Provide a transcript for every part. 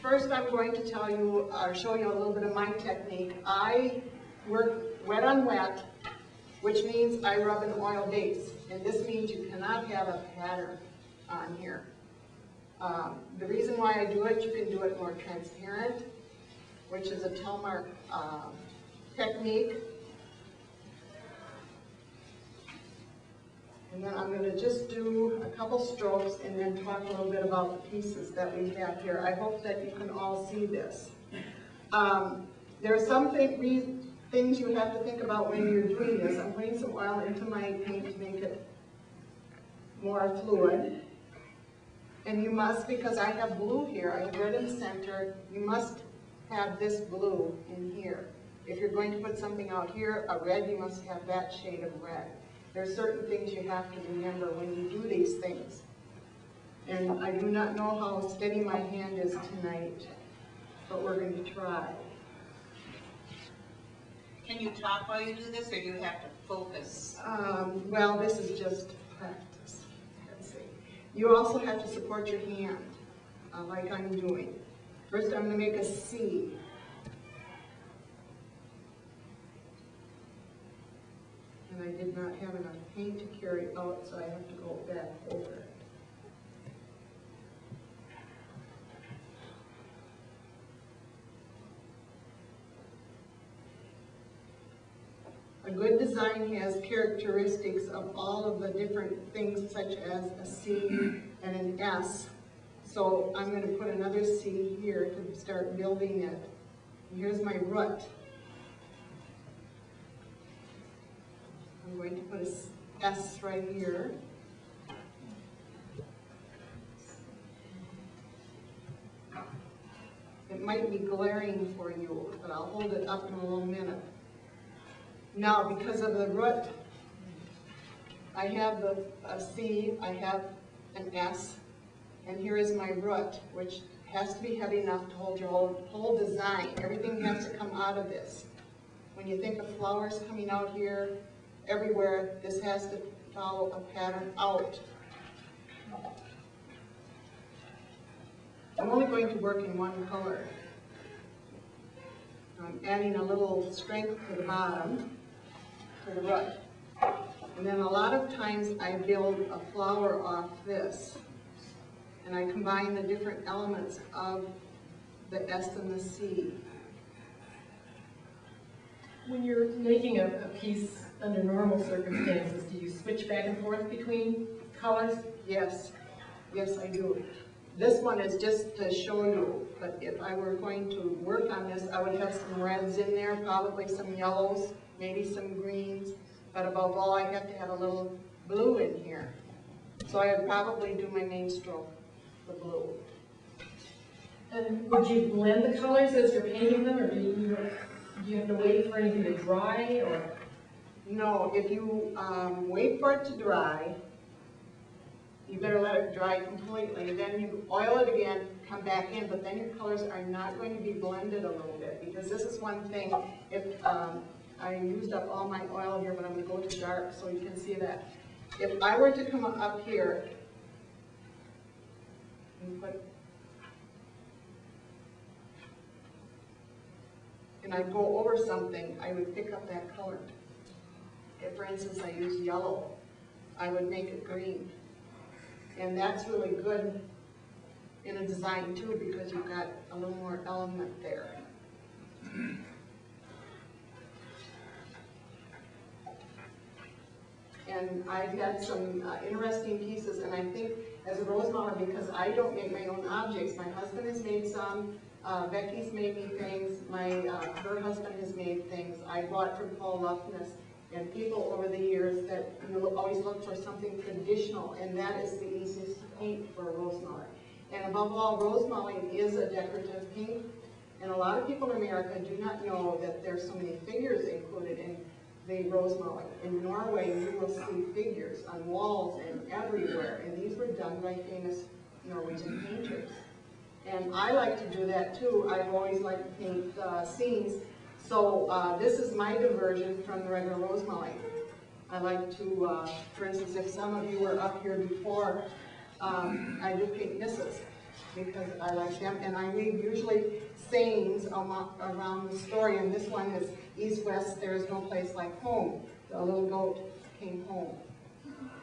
First I'm going to tell you, or show you a little bit of my technique. I work wet on wet, which means I rub an oil base. And this means you cannot have a pattern on here. The reason why I do it, you can do it more transparent, which is a Telmark technique. And then I'm going to just do a couple strokes and then talk a little bit about the pieces that we have here. I hope that you can all see this. There are some things you have to think about when you're doing this. I'm putting some oil into my paint to make it more fluid. And you must, because I have blue here, I have red in the center, you must have this blue in here. If you're going to put something out here, a red, you must have that shade of red. There are certain things you have to remember when you do these things. And I do not know how steady my hand is tonight, but we're going to try. Can you talk while you do this, or do you have to focus? Well, this is just practice. Let's see. You also have to support your hand, like I'm doing. First, I'm going to make a C. And I did not have enough paint to carry out, so I have to go back over it. A good design has characteristics of all of the different things, such as a C and an S. So I'm going to put another C here to start building it. And here's my root. I'm going to put a S right here. It might be glaring for you, but I'll hold it up in a little minute. Now, because of the root, I have a C, I have an S, and here is my root, which has to be heavy enough to hold your whole design. Everything has to come out of this. When you think of flowers coming out here, everywhere, this has to follow a pattern out. I'm only going to work in one color. I'm adding a little strength to the bottom, to the root. And then a lot of times I build a flower off this. And I combine the different elements of the S and the C. When you're making a piece under normal circumstances, do you switch back and forth between colors? Yes. Yes, I do. This one is just to show you, but if I were going to work on this, I would have some reds in there, probably some yellows, maybe some greens, but above all, I have to have a little blue in here. So I would probably do my main stroke, the blue. And would you blend the colors as you're painting them, or do you have to wait for anything to dry? Or? No, if you wait for it to dry, you better let it dry completely. Then you oil it again, come back in, but then your colors are not going to be blended a little bit, because this is one thing. If I used up all my oil here, but I'm going to go to dark so you can see that. If I were to come up here and I go over something, I would pick up that color. If, for instance, I use yellow, I would make it green. And that's really good in a design too, because you've got a little more element there. And I've had some interesting pieces, and I think as a rose modeler, because I don't make my own objects, my husband has made some, Becky's made me things, her husband has made things. I bought from Paul Luffness, and people over the years that always look for something traditional, and that is the easiest to paint for a rose mullet. And above all, rose mullet is a decorative paint, and a lot of people in America do not know that there's so many figures included in the rose mullet. In Norway, you will see figures on walls and everywhere, and these were done by famous Norwegian painters. And I like to do that too. I've always liked to paint scenes. So this is my diversion from the regular rose mullet. I like to, for instance, if some of you were up here before, I do paint misses. because I like them, and I read usually sayings around the story, and this one is east, west, there is no place like home. The little goat came home.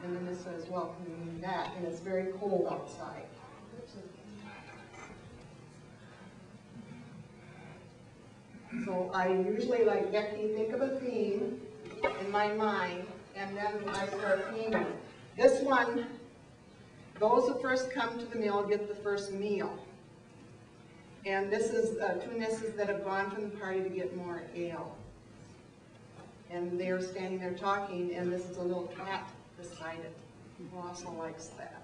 And then this says, well, can you read that? And it's very cold outside. So I usually, like Becky, think of a theme in my mind, and then I start theming. This one, those who first come to the meal get the first meal. And this is two misses that have gone from the party to get more ale. And they're standing there talking, and this is a little cat beside it, who also likes that.